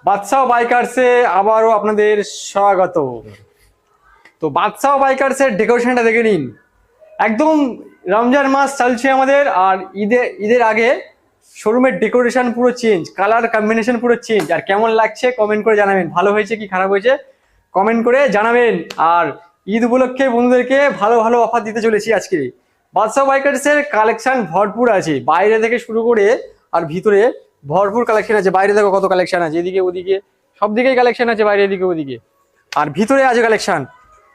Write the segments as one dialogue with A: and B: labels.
A: বাদশাহ বাইকার্সে আবারও আপনাদের স্বাগত। তো বাদশাহ বাইকার্সের ডেকোরেশনটা দেখে নিন। একদম রমজান মাস চলছে আমাদের, আর ঈদের আগে শোরুমের ডেকোরেশন পুরো চেঞ্জ, কালার কম্বিনেশন পুরো চেঞ্জ। আর কেমন লাগছে কমেন্ট করে জানাবেন, ভালো হয়েছে কি খারাপ হয়েছে কমেন্ট করে জানাবেন। আর ঈদ উপলক্ষে বন্ধুদেরকে ভালো ভালো অফার দিতে চলেছি আজকে। বাদশাহ বাইকার্সের কালেকশন ভরপুর আছে, বাইরে থেকে শুরু করে আর ভিতরে ভরপুর কালেকশন আছে। বাইরে দেখো কত কালেকশন আছে, এদিকে ওদিকে সব দিকেই কালেকশন আছে, বাইরে এদিকে ওদিকে আর ভিতরে আছে কালেকশন।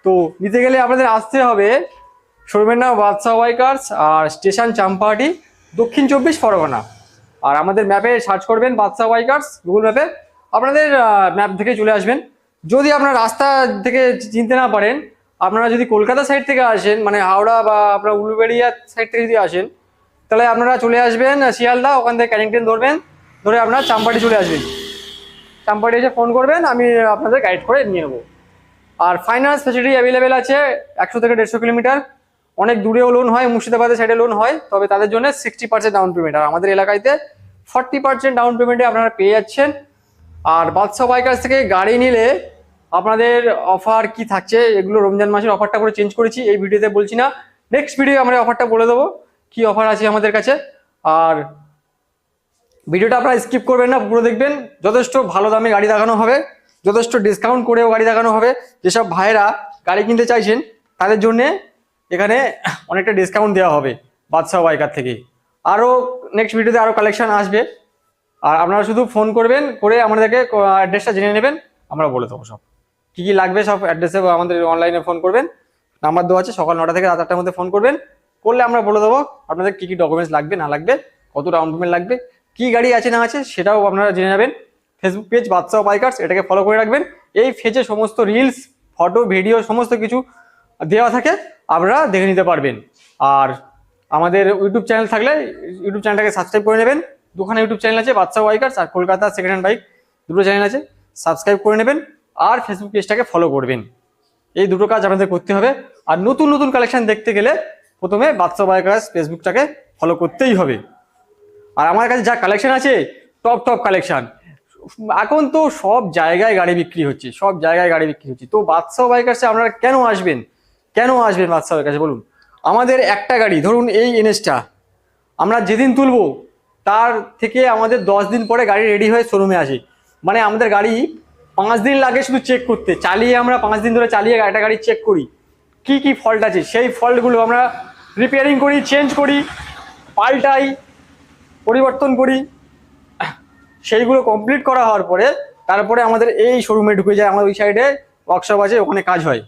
A: তো নিতে গেলে আপনাদের আসতে হবে, শোরুমের নাম বাদশাহ বাইকার্স, আর স্টেশন চাম্পাহাটি, দক্ষিণ 24 পরগনা। আর আমাদের ম্যাপে সার্চ করবেন বাদশাহ বাইকার্স, গুগল ম্যাপে আপনাদের ম্যাপ থেকে চলে আসবেন। যদি আপনার রাস্তা থেকে চিনতে না পারেন, আপনারা যদি কলকাতা সাইড থেকে আসেন, মানে হাওড়া বা আপনার উলুবেড়িয়া সাইড থেকে যদি আসেন, তাহলে আপনারা চলে আসবেন শিয়ালদা, ওখান থেকে ক্যানিং ট্রেন ধরবেন, ধরে আপনারা চাম্পাহাটি চলে আসবেন। চাম্পাহাটি এসে ফোন করবেন, আমি আপনাদের গাইড করে নিয়ে নেবো। আর ফাইন্যান্স ফ্যাসিলিটি অ্যাভেলেবেল আছে 100 থেকে 150 কিলোমিটার। অনেক দূরেও লোন হয়, মুর্শিদাবাদের সাইডে লোন হয়, তবে তাদের জন্য 60% ডাউন পেমেন্ট। আর আমাদের এলাকাতে 40% ডাউন পেমেন্টে আপনারা পেয়ে যাচ্ছেন। আর বাদশাহ বাইকার্স থেকে গাড়ি নিলে আপনাদের অফার কি থাকছে, এগুলো রমজান মাসের অফারটা করে চেঞ্জ করেছি, এই ভিডিওতে বলছি না, নেক্সট ভিডিও আমরা অফারটা বলে দেবো কি অফার আছে আমাদের কাছে। আর ভিডিওটা আপনারা স্কিপ করবেন না, পুরো দেখবেন। যথেষ্ট ভালো দামে গাড়ি দেখানো হবে, যথেষ্ট ডিসকাউন্ট করেও গাড়ি দেখানো হবে। যেসব ভাইয়েরা গাড়ি কিনতে চাইছেন তাদের জন্য এখানে অনেকটা ডিসকাউন্ট দেওয়া হবে বাদশাহ বাইকার থেকে। আরও নেক্সট ভিডিওতে আরও কালেকশন আসবে। আর আপনারা শুধু ফোন করবেন, করে আমাদেরকে অ্যাড্রেসটা জেনে নেবেন, আমরা বলে দেবো সব কী কী লাগবে। সব অ্যাড্রেসে আমাদের অনলাইনে ফোন করবেন, নাম্বার দেওয়া আছে, সকাল 9টা থেকে রাত 8টার মধ্যে ফোন করবেন, করলে আমরা বলে দেবো আপনাদের কী কী ডকুমেন্টস লাগবে না লাগবে, কত ডাউন পেমেন্ট লাগবে, কি গাড়ি আছে না আছে সেটাও আপনারা জেনে যাবেন। ফেসবুক পেজ বাদশাহ বাইকার্স, এটাকে ফলো করে রাখবেন। এই পেজে সমস্ত রিলস, ফটো, ভিডিও সমস্ত কিছু দেওয়া থাকে, আপনারা দেখে নিতে পারবেন। আর আমাদের ইউটিউব চ্যানেল থাকলে ইউটিউব চ্যানেলটাকে সাবস্ক্রাইব করে নেবেন। দুখানা ইউটিউব চ্যানেল আছে, বাদশাহ বাইকার্স আর কলকাতা সেকেন্ড হ্যান্ড বাইক, দুটো চ্যানেল আছে, সাবস্ক্রাইব করে নেবেন। আর ফেসবুক পেজটাকে ফলো করবেন। এই দুটো কাজ আপনাদের করতে হবে। আর নতুন নতুন কালেকশন দেখতে গেলে প্রথমে বাদশাহ বাইকার্স ফেসবুকটাকে ফলো করতেই হবে। আর আমার কাছে যা কালেকশন আছে, টপ টপ কালেকশন। এখন তো সব জায়গায় গাড়ি বিক্রি হচ্ছে, সব জায়গায় গাড়ি বিক্রি হচ্ছে। তো বাদশাহ বাইকার্সে আপনারা কেন আসবেন, কেন আসবেন বাদশাহ বাইকার্সে বলুন? আমাদের একটা গাড়ি, ধরুন এই এনএসটা, আমরা যেদিন তুলবো তার থেকে আমাদের 10 দিন পরে গাড়ি রেডি হয়ে শোরুমে আসে। মানে আমাদের গাড়ি 5 দিন লাগে শুধু চেক করতে, চালিয়ে আমরা 5 দিন ধরে চালিয়ে একটা গাড়ি চেক করি কি কি ফল্ট আছে, সেই ফল্টগুলো আমরা রিপেয়ারিং করি, চেঞ্জ করি, পাল্টাই, পরিবর্তন করি। সেইগুলো কমপ্লিট করা হওয়ার পরে তারপরে আমাদের এই শোরুমে ঢুকে যায়। আমাদের ওই সাইডে ওয়ার্কশপ আছে, ওখানে কাজ হয়।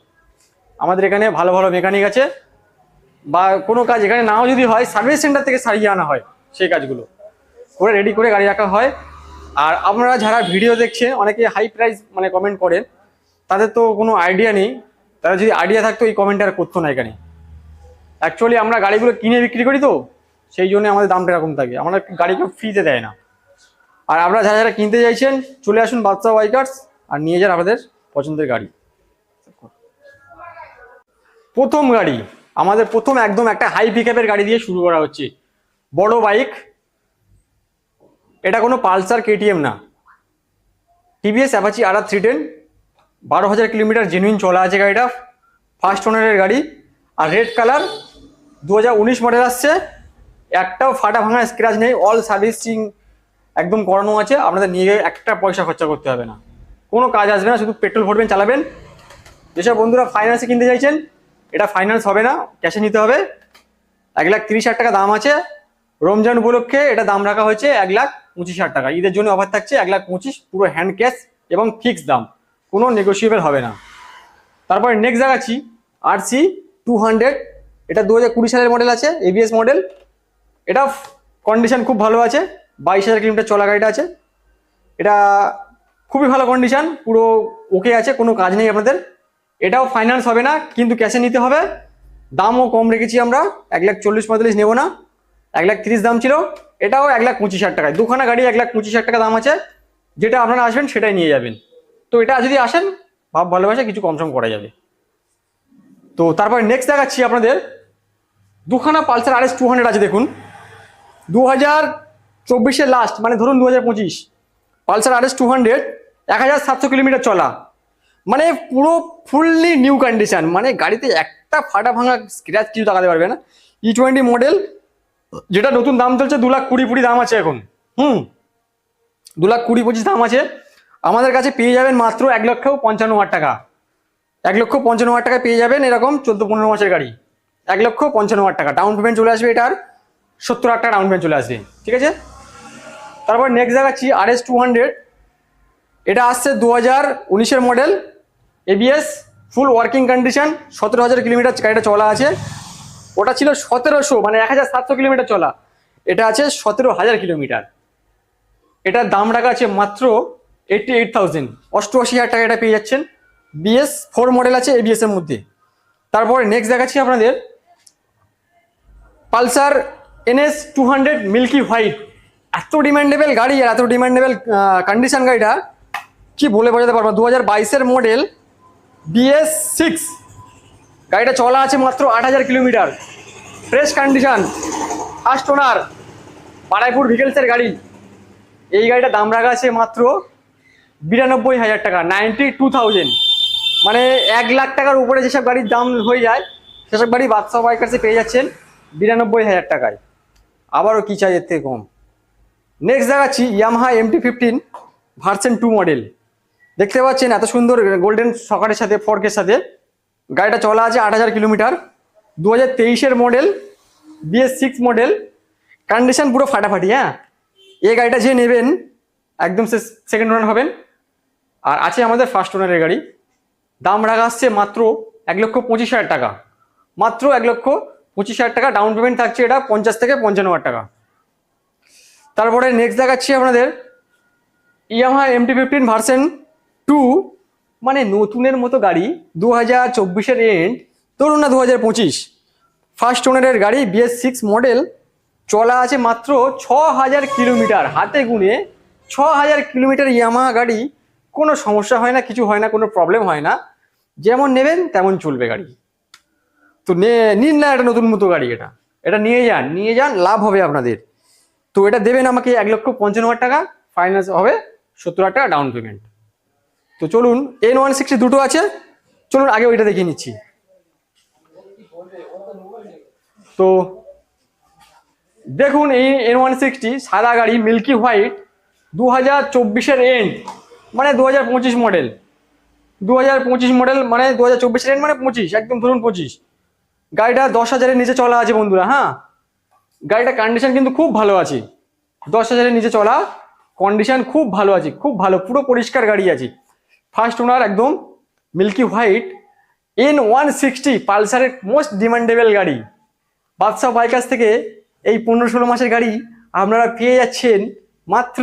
A: আমাদের এখানে ভালো ভালো মেকানিক আছে, বা কোনো কাজ এখানে নাও যদি হয়, সার্ভিস সেন্টার থেকে সারিয়ে আনা হয়, সেই কাজগুলো করে রেডি করে গাড়ি রাখা হয়। আর আপনারা যারা ভিডিও দেখছেন, অনেকে হাই প্রাইস মানে কমেন্ট করেন, তাদের তো কোনো আইডিয়া নেই। তারা যদি আইডিয়া থাকতো এই কমেন্ট আর করতো না এখানে। অ্যাকচুয়ালি আমরা গাড়িগুলো কিনে বিক্রি করি, তো সেই জন্য আমাদের দামটা এরকম থাকে, আমরা গাড়িকে ফ্রিতে দেয় না। আর আপনারা যারা যারা কিনতে চাইছেন চলে আসুন বাদশাহ বাইকার্স, আর নিয়ে যান আপনাদের পছন্দের গাড়ি। প্রথম গাড়ি আমাদের, প্রথম একদম একটা হাই পিকআপের গাড়ি দিয়ে শুরু করা হচ্ছে। বড় বাইক, এটা কোনো পালসার কেটিএম না, TVS Apache RR 310, 12,000 kilometre genuine চলা আছে গাড়িটা, ফার্স্ট ওনারের গাড়ি। আর রেড কালার, 2019 মডেল আসছে, একটাও ফাটা ভাঙা স্ক্র্যাচ নেই, অল সার্ভিসিং একদম করানো আছে। আপনাদের নিয়ে গিয়ে একটা পয়সা খরচা করতে হবে না, কোনো কাজ আসবে না, শুধু পেট্রোল ভরবেন, চালাবেন। যেসব বন্ধুরা ফাইন্যান্সে কিনতে চাইছেন, এটা ফাইন্যান্স হবে না, ক্যাশে নিতে হবে। 1,30,000 টাকা দাম আছে। রমজান উপলক্ষে এটা দাম রাখা হয়েছে 1,25,000 টাকা। ঈদের জন্য অফার থাকছে 1,25,000, পুরো হ্যান্ড ক্যাশ এবং ফিক্সড দাম, কোনো নেগোসিয়েবল হবে না। তারপরে নেক্সট দেখাচ্ছি RC 200, এটা 2020 সালের মডেল আছে, ABS মডেল। এটা কন্ডিশন খুব ভালো আছে, 22,000 কিলোমিটার চলা গাড়িটা আছে। এটা খুবই ভালো কন্ডিশন, পুরো ওকে আছে, কোনো কাজ নেই আপনাদের। এটাও ফাইন্যান্স হবে না, কিন্তু ক্যাশে নিতে হবে। দামও কম রেখেছি আমরা, 1,40,45 নেবো না, 1,30,000 দাম ছিল। এটাও 1,25,000 টাকায়, দুখানা গাড়ি 1,25,000 টাকা দাম আছে। যেটা আপনারা আসবেন সেটাই নিয়ে যাবেন। তো এটা যদি আসেন ভাব ভালোবাসা কিছু কম সম করা যাবে। তো তারপর নেক্সট দেখাচ্ছি আপনাদের, দুখানা পালসার RS 200 আছে। দেখুন 2024-এর লাস্ট, মানে ধরুন 2025, পালসার RS 200 1700 কিলোমিটার চলা, মানে পুরো ফুললি নিউ কন্ডিশন, মানে গাড়িতে একটা ফাটা ভাঙা স্ক্র্যাচ কিছু দেখাতে পারবে না। E20 মডেল, যেটা নতুন দাম চলছে 2,20,25 দাম আছে এখন। 2,20,25 দাম আছে। আমাদের কাছে পেয়ে যাবেন মাত্র 1,55,000 টাকা। 1,55,000 টাকায় পেয়ে যাবেন এরকম 14-15 মাসের গাড়ি। 1,55,000 টাকা ডাউন পেমেন্ট চলে আসবে, এটার 70,000 টাকা ডাউন পেমেন্ট চলে আসবে, ঠিক আছে। তারপর নেক্সট দেখাচ্ছি RS 200। এটা আসছে 2019-এর মডেল, ABS, ফুল ওয়ার্কিং কন্ডিশন, 17,000 কিলোমিটার গাড়িটা চলা আছে। ওটা ছিল 1700, মানে 1,700 কিলোমিটার চলা, এটা আছে 17,000 কিলোমিটার। এটার দাম রাখা আছে মাত্র 88,000, 88,000 টাকা এটা পেয়ে যাচ্ছেন। BS 4 মডেল আছে ABS এর মধ্যে। তারপরে নেক্সট দেখাচ্ছি আপনাদের পালসার NS 200 মিল্কি হোয়াইট। এত ডিমান্ডেবল গাড়ি আর এত ডিমান্ডেবল কন্ডিশন গাড়িটা কি বলে বোঝাতে পারবো। 2022-এর মডেল, BS 6, গাড়িটা চলা আছে মাত্র 8,000 kilometre, fresh condition, first owner, Baruipur ভিকেলসের গাড়ি। এই গাড়িটার দাম রাখা আছে মাত্র 92,000 টাকা, 92,000, মানে 1 লাখ টাকার উপরে যেসব গাড়ির দাম হয়ে যায় সেসব গাড়ি বাদশা বাইকার্সে পেয়ে যাচ্ছেন 92,000 টাকায়। আবারও কি চাই এর থেকে কম। নেক্সট দেখাচ্ছি ইয়ামাহা MT-15 ভার্সন 2 মডেল। দেখতে পাচ্ছেন এত সুন্দর গোল্ডেন সকারের সাথে, ফর্কের সাথে গাড়িটা চলা আছে 8,000 কিলোমিটার, 2023-এর মডেল, BS 6 মডেল, কন্ডিশন পুরো ফাটাফাটি। হ্যাঁ, এই গাড়িটা যে নেবেন একদম সেকেন্ড ওনার হবেন। আর আছে আমাদের ফার্স্ট ওনারের গাড়ি। দাম রাখা আসছে মাত্র 1,25,000 টাকা, মাত্র 1,25,000 টাকা ডাউন পেমেন্ট থাকছে, এটা 50 থেকে 55,000 টাকা। তারপরে নেক্সট দেখাচ্ছি আপনাদের ইয়ামাহা MT-15 ভার্সন 2, মানে নতুনের মতো গাড়ি, 2024-এর এন্ড, ধরুন না 2025, ফার্স্ট ওনারের গাড়ি, BS 6 মডেল, চলা আছে মাত্র 6,000 কিলোমিটার। হাতে গুনে 6,000 কিলোমিটার ইয়ামাহা গাড়ি, কোনো সমস্যা হয় না, কিছু হয় না, কোনো প্রবলেম হয় না, যেমন নেবেন তেমন চলবে গাড়ি। তো নিন না একটা নতুন মতো গাড়ি, এটা নিয়ে যান, লাভ হবে আপনাদের। তো এটা দেবেন আমাকে 1,55,000 টাকা, ফাইন্যান্স হবে 70,000 টাকা ডাউন পেমেন্ট। তো চলুন, N160 দুটো আছে, চলুন আগে ওইটা দেখিয়ে নিচ্ছি। তো দেখুন এই N160 সাদা গাড়ি, মিল্কি হোয়াইট, 2024-এর এন্ড, মানে 2025 মডেল, 2025 মডেল, মানে 2024-এর এন্ড মানে 25, একদম ধরুন 25। গাড়িটা 10,000-এর নিচে চলা আছে বন্ধুরা। হ্যাঁ, গাড়িটা কন্ডিশন কিন্তু খুব ভালো আছে, 10,000-এর নিচে চলা, কন্ডিশন খুব ভালো আছে, খুব ভালো, পুরো পরিষ্কার গাড়ি আছে। ফার্স্ট ওনার একদম মিল্কি হোয়াইট N160, পালসারের মোস্ট ডিমান্ডেবল গাড়ি। বাদশা বাইকার্স থেকে এই 15-16 মাসের গাড়ি আপনারা পেয়ে যাচ্ছেন মাত্র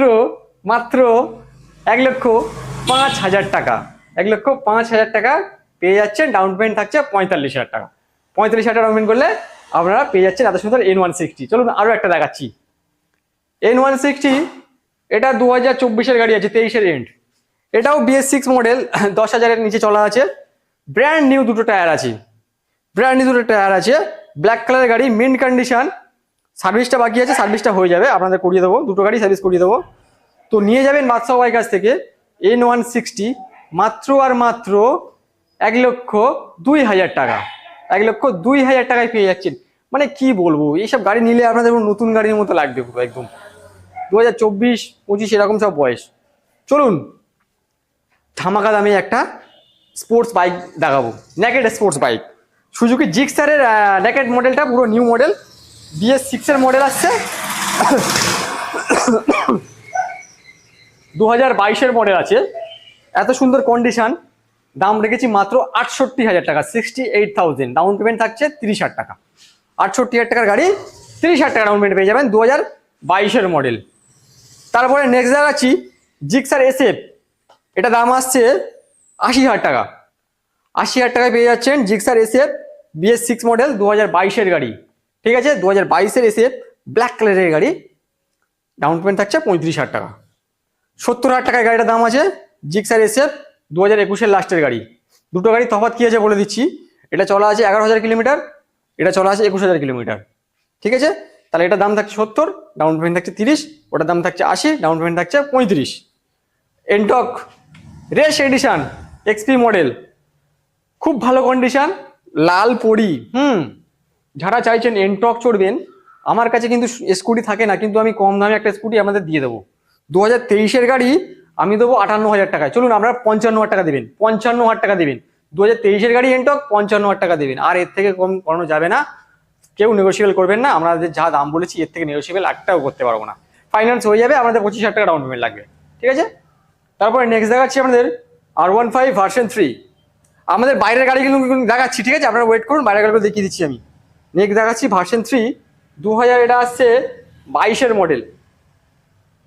A: 1,05,000 টাকা। 1,05,000 টাকা পেয়ে যাচ্ছেন, ডাউন পেমেন্ট থাকছে 45,000 টাকা। 45,000 টাকা ডাউন পেমেন্ট করলে আপনারা পেয়ে যাচ্ছেন এত সুন্দর N160। চলুন আরও একটা দেখাচ্ছি। N160 এটা 2024-এর গাড়ি আছে, 23-এর এন্ড, এটাও BS 6 মডেল, 10,000-এর নিচে চলা আছে, ব্র্যান্ড নিউ দুটো টায়ার আছে, ব্ল্যাক কালারের গাড়ি, মিন্ট কন্ডিশন, সার্ভিসটা বাকি আছে, সার্ভিসটা হয়ে যাবে, আপনাদের করিয়ে দেবো, দুটো গাড়ি সার্ভিস করিয়ে দেবো। তো নিয়ে যাবেন বাদশা ভাইয়ের কাছ থেকে N160 মাত্র আর মাত্র 1,02,000 টাকা। 1,02,000 টাকায় পেয়ে যাচ্ছেন। মানে কি বলবো, এইসব গাড়ি নিলে আপনাদের নতুন গাড়ির মতো লাগবে পুরো একদম। 2024-25 এরকম সব বয়স। চলুন ধামাকা দামে একটা স্পোর্টস বাইক দেখাবো, নেকেড স্পোর্টস বাইক, সুজুকি জিক্সারের নেকেড মডেলটা, পুরো নিউ মডেল, BS 6-এর মডেল আসছে, 2022-এর মডেল আছে, এত সুন্দর কন্ডিশন। দাম রেখেছি মাত্র 68,000 টাকা, 68,000, ডাউন পেমেন্ট থাকছে 30,000 টাকা। 68,000 টাকার গাড়ি 30,000 টাকা ডাউন পেমেন্ট পেয়ে যাবেন, 2022-এর মডেল। তারপরে নেক্সট দেখাচ্ছি জিক্সার SF, এটা দাম আসছে 80,000 টাকা। 80,000 টাকায় পেয়ে যাচ্ছেন জিক্সার SF, BS 6 মডেল, 2022-এর গাড়ি, ঠিক আছে, 2022-এর SF, ব্ল্যাক কালারের গাড়ি, ডাউন পেমেন্ট থাকছে 35,000 টাকা। 70,000 টাকায় গাড়িটার দাম আছে, জিক্সার SF, 2021-এর লাস্টের গাড়ি। দুটো গাড়ি তফাৎ কি আছে বলে দিচ্ছি। এটা চলা আছে 11,000 কিলোমিটার, এটা চলা আছে 21,000 কিলোমিটার, ঠিক আছে। তাহলে এটার দাম থাকছে 70, ডাউন পেমেন্ট থাকছে 30, ওটার দাম থাকছে 80, ডাউন পেমেন্ট থাকছে 35। Ntorq race edition XP model, খুব ভালো কন্ডিশন, লাল পরি। যারা চাইছেন এনটক চড়বেন, আমার কাছে কিন্তু স্কুটি থাকে না, কিন্তু আমি কম দামে একটা স্কুটি আপনাদের দিয়ে দেবো। 2023-এর গাড়ি আমি দেবো 58,000 টাকায়। চলুন, আপনারা 55,000 টাকা দেবেন, 55,000 টাকা দেবেন। 2023-এর গাড়ি এনটক 55,000 টাকা দেবেন, আর এর থেকে কম করানো যাবে না। কেউ নেগোসিয়েবল করবেন না, আমাদের যা দাম বলেছি এর থেকে নেগোসিয়েবল একটাও করতে পারবো না। ফাইন্যান্স হয়ে যাবে, আমাদের 25,000 টাকা ডাউন পেমেন্ট লাগবে, ঠিক আছে। তারপরে নেক্সট দেখাচ্ছি আমাদের R15 ভার্সন 3। আমাদের বাইরের গাড়িগুলো দেখাচ্ছি, ঠিক আছে, আপনারা ওয়েট করুন, বাইরের গাড়িগুলো দেখিয়ে দিচ্ছি আমি। নেক্সট দেখাচ্ছি ভার্সন 3 2000, এটা আসছে 22-এর মডেল,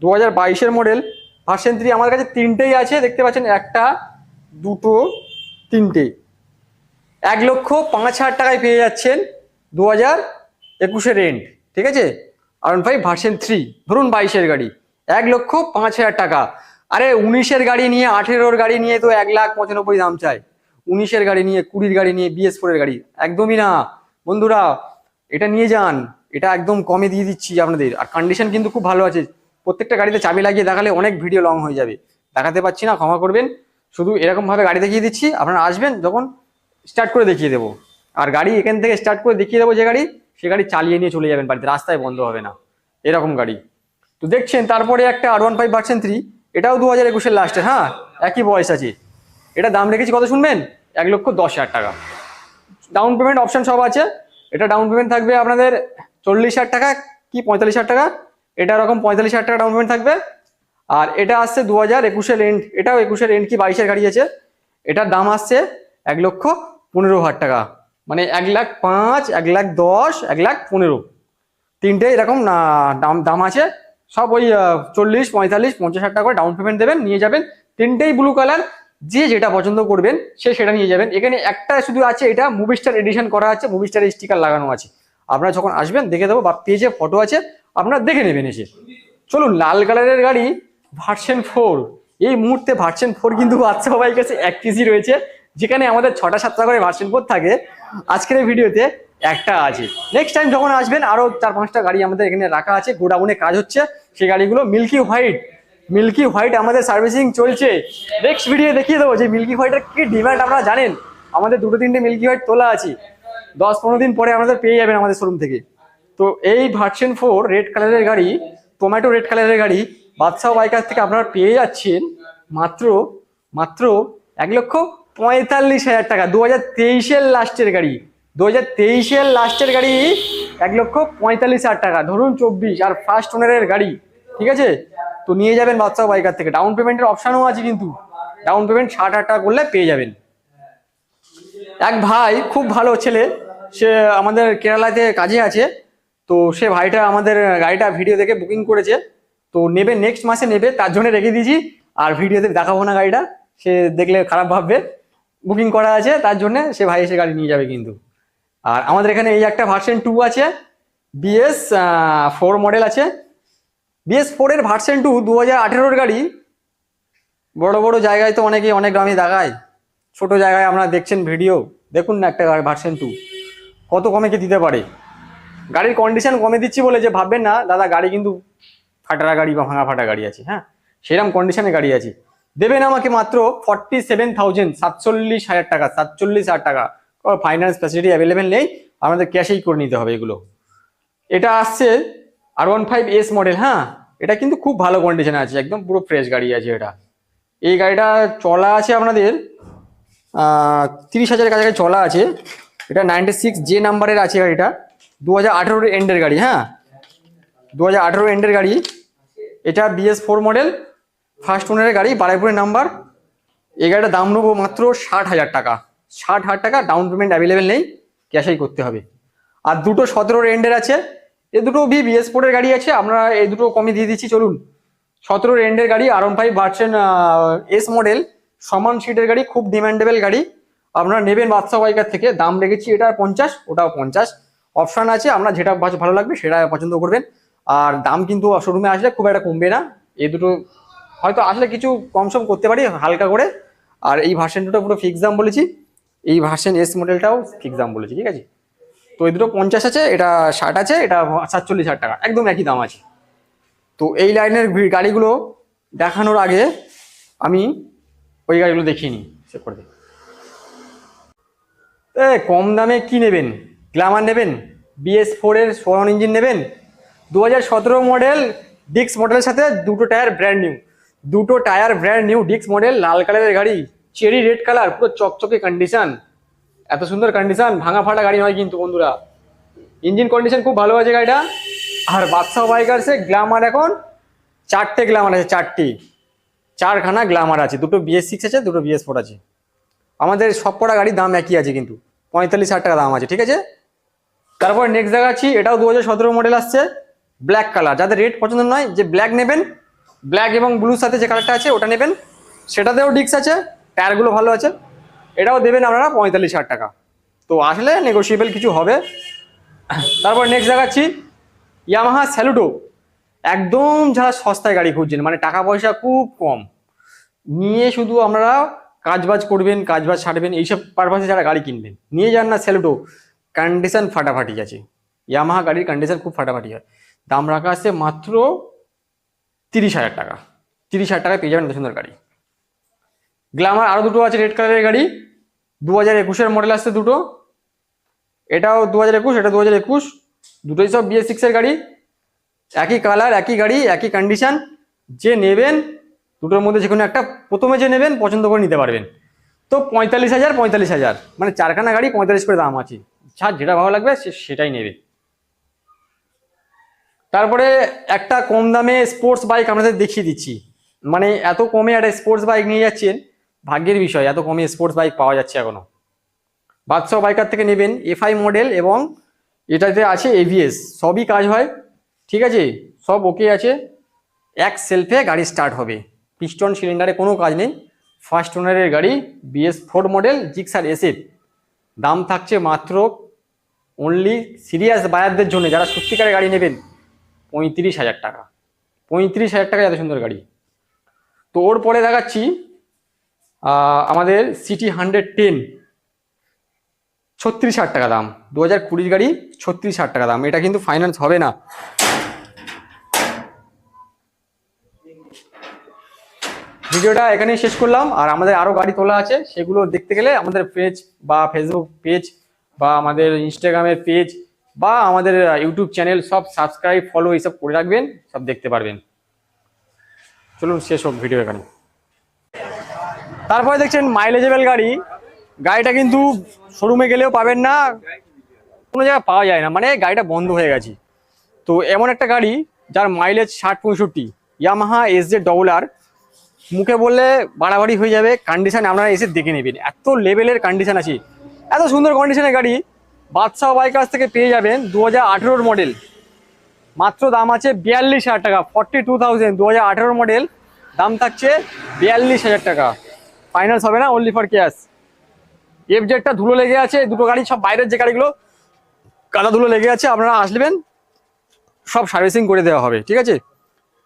A: 2022-এর মডেল ভার্সন 3। আমার কাছে তিনটেই আছে, দেখতে পাচ্ছেন, একটা, দুটো, তিনটে। 1,05,000 টাকায় পেয়ে যাচ্ছেন 2021-এর এন্ড, ঠিক আছে। R15 ভার্সন 3, ধরুন 22-এর গাড়ি, 1,05,000 টাকা। আরে 19-এর গাড়ি নিয়ে, 18-ওর গাড়ি নিয়ে তো 1,95,000 দাম চায়। 19-এর গাড়ি নিয়ে, 20-এর গাড়ি নিয়ে, BS4-এর গাড়ি একদমই না বন্ধুরা, এটা নিয়ে যান, এটা একদম কমে দিয়ে দিচ্ছি আপনাদের। আর কন্ডিশন কিন্তু খুব ভালো আছে, প্রত্যেকটা গাড়িতে চাবি লাগিয়ে দেখালে অনেক ভিডিও লং হয়ে যাবে, দেখাতে পাচ্ছি না, ক্ষমা করবেন। শুধু এরকম ভাবে গাড়ি দেখিয়ে দিচ্ছি, আপনারা আসবেন যখন স্টার্ট করে দেখিয়ে দেবো। আর গাড়ি এখান থেকে স্টার্ট করে দেখিয়ে দেবো, যে গাড়ি, সে গাড়ি চালিয়ে নিয়ে চলে যাবেন বাড়িতে, রাস্তায় বন্ধ হবে না, এরকম গাড়ি। তো দেখছেন, তারপরে একটা R15 ভার্সন 3, এটাও 2021-এর লাস্টে, হ্যাঁ, একই বয়স আছে। এটা দাম রেখেছি কত শুনবেন, 1,10,000 টাকা। ডাউন পেমেন্ট অপশন সব আছে। এটা ডাউন পেমেন্ট থাকবে আপনাদের 40,000 টাকা কি 45,000 টাকা, এটা এরকম 45,000 টাকা ডাউন পেমেন্ট থাকবে। আর এটা আসছে 2021-এর এন্ড, এটাও 21-এর এন্ড কি 22-এর গাড়ি আছে। এটার দাম আসছে 1,15,000 টাকা, মানে 1,05,000, 1,10,000, 1,15,000, তিনটে এরকম না দাম আছে। সব ওই 40, 45, 50,000 টাকা করে ডাউন পেমেন্ট দেবেন, নিয়ে যাবেন। তিনটেই ব্লু কালার, যে যেটা পছন্দ করবেন সে সেটা নিয়ে যাবেন। এখানে একটা শুধু আছে, এটা মুভি স্টার এডিশন করা আছে, মুভি স্টারের স্টিকার লাগানো আছে। আপনারা যখন আসবেন দেখে দেবো, বা পেজে ফটো আছে, আপনারা দেখে নেবেন এসে। চলুন, লাল কালারের গাড়ি ভার্সন 4, এই মুহূর্তে ভার্সন 4 কিন্তু বাচ্চা সবাই কাছে 1 কেজি রয়েছে, যেখানে আমাদের 6টা-7টা করে ভার্সন 4 থাকে। আজকের এই ভিডিওতে একটা আছে, নেক্সট টাইম যখন আসবেন আরো 4-5টা গাড়ি আমাদের এখানে রাখা আছে, গোডাউনে কাজ হচ্ছে, সেই গাড়িগুলো মিল্কি হোয়াইট আমাদের সার্ভিসিং চলছে। নেক্সট ভিডিও দেখিয়ে দেবো যে মিল্কি হোয়াইটের কি ডিমান্ড আপনারা জানেন। আমাদের 2-3টে মিল্কি হোয়াইট তোলা আছে, 10-15 দিন পরে আমাদের পেয়ে যাবেন আমাদের শোরুম থেকে। তো এই ভার্সন 4 রেড কালারের গাড়ি, টমেটো রেড কালারের গাড়ি বাদশাহ বাইকার থেকে আপনারা পেয়ে যাচ্ছেন মাত্র 1,45,000 টাকা। 2023-এর লাস্টের গাড়ি, 2023-এর লাস্টের গাড়ি 1,45,000 টাকা, ধরুন 24, আর ফার্স্ট ওনারের গাড়ি, ঠিক আছে। তো নিয়ে যাবেন বাদশাহ বাইকার থেকে। ডাউন পেমেন্টের অপশনও আছে, কিন্তু ডাউন পেমেন্ট 60,000 টাকা করলে পেয়ে যাবেন। এক ভাই, খুব ভালো ছেলে, সে আমাদের কেরালাতে কাজে আছে। তো সে ভাইটা আমাদের গাড়িটা ভিডিও দেখে বুকিং করেছে, তো নেবে, নেক্সট মাসে নেবে, তার জন্য রেখে দিয়েছি। আর ভিডিওতে দেখাবো না গাড়িটা, সে দেখলে খারাপ ভাববে। বুকিং করা আছে, তার জন্য সে ভাই এসে গাড়ি নিয়ে যাবে কিন্তু। আর আমাদের এখানে এই একটা ভার্সন 2 আছে, BS4 মডেল আছে। BS4-এর ভার্সন 2 2018-এর গাড়ি। বড় বড় জায়গায় তো অনেকেই অনেক দামে দেখায়, ছোট জায়গায় আপনারা দেখছেন ভিডিও, দেখুন না একটা ভার্সন 2 কত কমে কে দিতে পারে। গাড়ির কন্ডিশন কমে দিচ্ছি বলে যে ভাববেন না দাদা গাড়ি কিন্তু ফাটা গাড়ি বা ভাঙা ফাটা গাড়ি আছে, হ্যাঁ, সেরকম কন্ডিশনে গাড়ি আছে। দেবেন আমাকে মাত্র 47,000, 47,000 টাকা, 47,000 টাকা। ফাইন্যান্স ফ্যাসিলিটি অ্যাভেলেবেল নেই, আমাদের ক্যাশেই করে নিতে হবে এগুলো। এটা আসছে R15S মডেল, হ্যাঁ, এটা কিন্তু খুব ভালো কন্ডিশনে আছে, একদম পুরো ফ্রেশ গাড়ি আছে এটা। এই গাড়িটা চলা আছে আপনাদের 30,000-এর কাছাকাছি চলা আছে। এটা 96J নাম্বারের আছে গাড়িটা, 2018-এর এন্ডের গাড়ি, হ্যাঁ, 2018 এন্ডের গাড়ি। এটা BS4 মডেল, ফার্স্ট ওনারের গাড়ি, বারাইপুরের নাম্বার। এই গাড়িটার দাম নেবো মাত্র 60,000 টাকা। 60,000 টাকা, ডাউন পেমেন্ট অ্যাভেলেবেল নেই, ক্যাশেই করতে হবে। আর দুটো 17-এর এন্ডের আছে, এই দুটো BS4-এর গাড়ি আছে, আমরা এই দুটো কমে দিয়ে দিচ্ছি। চলুন, 17-এর এন্ডের গাড়ি, R15 ভার্সন S মডেল, সমান সিটের গাড়ি, খুব ডিমান্ডেবল গাড়ি, আপনারা নেবেন বাদশাহ বাইকার থেকে। দাম রেখেছি এটা 50, ওটাও 50, অপশান আছে, আপনার যেটা ভালো লাগবে সেটা পছন্দ করবেন। আর দাম কিন্তু শোরুমে আসলে খুব একটা কমবে না, এই দুটো হয়তো আসলে কিছু কম করতে পারি হালকা করে। আর এই ভার্সন দুটো পুরো ফিক্স দাম বলেছি, এই ভার্সন S মডেলটাও ফিক্স দাম বলেছি, ঠিক আছে। তো এই দুটো 50 আছে, এটা 60 আছে, এটা 47,000 টাকা, একদম একই দাম আছে। তো এই লাইনের গাড়িগুলো দেখানোর আগে আমি ওই গাড়িগুলো দেখিয়ে নিই, সেভ করে দিই। কম দামে কি নেবেন? গ্ল্যামার নেবেন, BS4 এর 16 ইঞ্জিন নেবেন, 2017 মডেল ডিক্স মডেলের সাথে দুটো টায়ার ব্র্যান্ড নিউ ডিক্স মডেল, লাল কালারের গাড়ি, চেরি রেড কালার, পুরো চকচকে কন্ডিশন, এত সুন্দর কন্ডিশন, ভাঙা ফাটা গাড়ি নয় কিন্তু বন্ধুরা, ইঞ্জিন কন্ডিশন খুব ভালো আছে গাড়িটা। আর বাদশা বাইকার্সে গ্ল্যামার এখন 4টে গ্ল্যামার আছে, 4খানা গ্ল্যামার আছে, দুটো BS6 আছে, দুটো BS4 আছে। আমাদের সব কটা গাড়ির দাম একই আছে কিন্তু 45,000 টাকা দাম আছে, ঠিক আছে। তারপর নেক্সট দেখাচ্ছি, এটাও 2017 মডেল আসছে, ব্ল্যাক কালার। যাদের রেড পছন্দ নয়, যে ব্ল্যাক নেবেন, ব্ল্যাক এবং ব্লুর সাথে যে কালারটা আছে ওটা নেবেন, সেটাতেও ডিস্ক আছে, টায়ারগুলো ভালো আছে, এটাও দেবেন আপনারা 45,000 টাকা। তো আসলে নেগোসিয়েবল কিছু হবে। তারপর নেক্সট দেখাচ্ছি ইয়ামাহা স্যালুটো, একদম যারা সস্তায় গাড়ি খুঁজছেন, মানে টাকা পয়সা খুব কম নিয়ে শুধু আপনারা কাজবাজ করবেন, কাজবাজ ছাড়বেন, এইসব পারপাসে যারা গাড়ি কিনবেন, নিয়ে যান না স্যালুটো, কন্ডিশন ফাটাফাটি আছে, ইয়ামাহা গাড়ির কন্ডিশন খুব ফাটাফাটি হয়। দাম রাখা আছে মাত্র 30,000 টাকা, 30,000 টাকায় পেয়ে যাবেন এত সুন্দর গাড়ি। গ্ল্যামার আরও দুটো আছে রেড কালারের গাড়ি, 2021 মডেল আসছে দুটো, এটাও 2021, এটা 2021, দুটোই সব BS6 এর গাড়ি, একই কালার, একই গাড়ি, একই কন্ডিশন। যে নেবেন দুটোর মধ্যে যে কোনো একটা প্রথমে যে নেবেন পছন্দ করে নিতে পারবেন। তো 45,000, মানে 4খানা গাড়ি 45 করে দাম আছে, যার যেটা ভালো লাগবে সেটাই নেবে। তারপরে একটা কম দামে স্পোর্টস বাইক আপনাদের দেখিয়ে দিচ্ছি, মানে এত কমে একটা স্পোর্টস বাইক নিয়ে যাচ্ছেন, ভাগ্যের বিষয়, এত কমে স্পোর্টস বাইক পাওয়া যাচ্ছে এখনো। বাদশা বাইকার থেকে নেবেন, FI মডেল, এবং এটাতে আছে ABS, সবই কাজ হয়, ঠিক আছে, সব ওকে আছে, এক সেলফে গাড়ি স্টার্ট হবে, পিস্টন সিলিন্ডারে কোনো কাজ নেই, ফার্স্ট ওনারের গাড়ি, BS4 মডেল, জিক্সার SF। দাম থাকছে মাত্র অনলি সিরিয়াস বায়ারদের জন্য, যারা সত্যিকারের গাড়ি নেবেন, 35,000 টাকা, 35,000 টাকা, এত সুন্দর গাড়ি। তো ওর পরে দেখাচ্ছি আমাদের সিটি 110, 36,000 টাকা দাম, 2020 গাড়ি, 36,000 টাকা দাম, এটা কিন্তু ফাইন্যান্স হবে না। ভিডিওটা এখানেই শেষ করলাম, আর আমাদের আরও গাড়ি তোলা আছে, সেগুলো দেখতে গেলে আমাদের পেজ বা ফেসবুক পেজ বা আমাদের ইনস্টাগ্রামের পেজ বা আমাদের ইউটিউব চ্যানেল সব সাবস্ক্রাইব, ফলো এইসব করে রাখবেন, সব দেখতে পারবেন। চলুন শেষ হোক ভিডিও এখানে। তারপরে দেখছেন মাইলেজেবল গাড়ি, গাড়িটা কিন্তু শোরুমে গেলেও পাবেন না, কোনো জায়গায় পাওয়া যায় না, মানে গাড়িটা বন্ধ হয়ে গেছে। তো এমন একটা গাড়ি যার মাইলেজ 60-65, ইয়ামাহা SZ-RR, মুখে বললে বাড়াবাড়ি হয়ে যাবে, কন্ডিশন আপনারা এসে দেখে নেবেন, এত লেভেলের কন্ডিশন আছে, এত সুন্দর কন্ডিশনের গাড়ি বাদশা বাইকার্স থেকে পেয়ে যাবেন। 2018 মডেল, মাত্র দাম আছে 42,000 টাকা, 42,000, 2018 মডেল, দাম থাকছে 42,000 টাকা, ফাইন্যান্স হবে না, অনলি ফর ক্যাশ। FZ-টা ধুলো লেগে আছে, দুটো গাড়ি সব বাইরের যে গাড়িগুলো কাদা ধুলো লেগে আছে, আপনারা আসবেন সব সার্ভিসিং করে দেওয়া হবে, ঠিক আছে।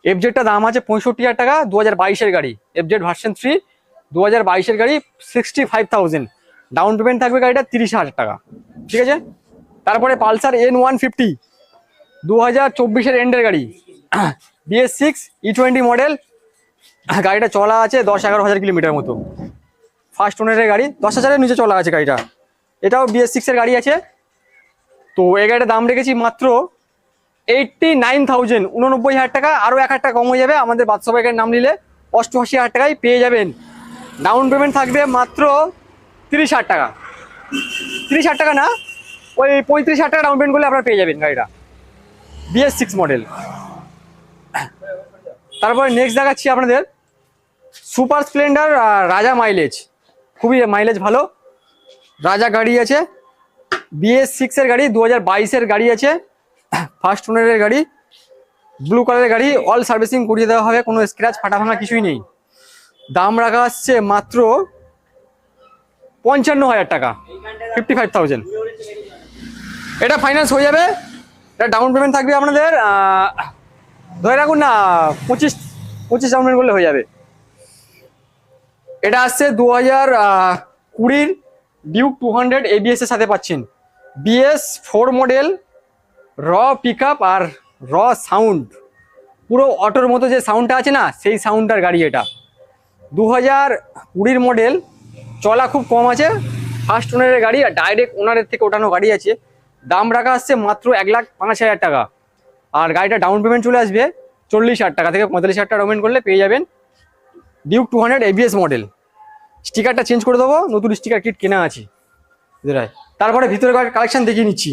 A: FZ-টা দাম আছে 65,000 টাকা, 2022-এর গাড়ি, FZ ভার্সন 3, 2022-এর গাড়ি, 65,000, ডাউন পেমেন্ট থাকবে গাড়িটা 30,000 টাকা, ঠিক আছে। তারপরে পালসার N150, 2024-এর এন্ডের গাড়ি, BS6 E20 মডেল, গাড়িটা চলা আছে 10-11 হাজার কিলোমিটার মতো, ফার্স্ট ওনারের গাড়ি, 10,000-এর নিচে চলা আছে গাড়িটা, এটাও BS6-এর গাড়ি আছে। তো এই গাড়িটার দাম রেখেছি মাত্র 89,000, 89,000 টাকা, আরও 1,000 টাকা কম হয়ে যাবে আমাদের বাদশা বাইকের নাম নিলে, 88,000 টাকায় পেয়ে যাবেন। ডাউন পেমেন্ট থাকবে মাত্র 30,000 টাকা, 30,000 টাকা না, ওই 35,000 টাকা ডাউন পেমেন্ট করলে আপনারা পেয়ে যাবেন গাড়িটা, BS6 মডেল। তারপরে নেক্সট দেখাচ্ছি আপনাদের সুপার স্প্লেন্ডার রাজা, মাইলেজ খুবই মাইলেজ ভালো, রাজা গাড়ি আছে, BS6-এর গাড়ি, 2022-এর গাড়ি আছে, ফার্স্ট ওনারের গাড়ি, ব্লু কালারের গাড়ি, অল সার্ভিসিং করিয়ে দেওয়া হবে, কোনো স্ক্র্যাচ ফাটা ভাঙা কিছুই নেই। দাম রাখা আসছে মাত্র 55,000 টাকা, 55,000, এটা ফাইন্যান্স হয়ে যাবে। এটা ডাউন পেমেন্ট থাকবে আপনাদের ধরে রাখুন না 25 ডাউন পেমেন্ট করলে হয়ে যাবে। এটা আসছে 2020 ডিউক 200 ABS-এর সাথে পাচ্ছেন, BS4 মডেল, র পিক আপ আর র সাউন্ড, পুরো অটোর মতো যে সাউন্ডটা আছে না, সেই সাউন্ডটার গাড়ি এটা। 2020 মডেল, চলা খুব কম আছে, ফার্স্ট ওনারের গাড়ি আর ডাইরেক্ট ওনারের থেকে ওঠানো গাড়ি আছে। দাম রাখা আসছে মাত্র 1,05,000 টাকা। আর গাড়িটা ডাউন পেমেন্ট চলে আসবে 40,000 টাকা থেকে 45,000 টাকা পেমেন্ট করলে পেয়ে যাবেন ডিউক 200 ABS মডেল। স্টিকারটা চেঞ্জ করে দেবো, নতুন স্টিকার কিট কেনা আছে। তারপরে ভিতরে কালেকশন দেখিয়ে নিচ্ছি।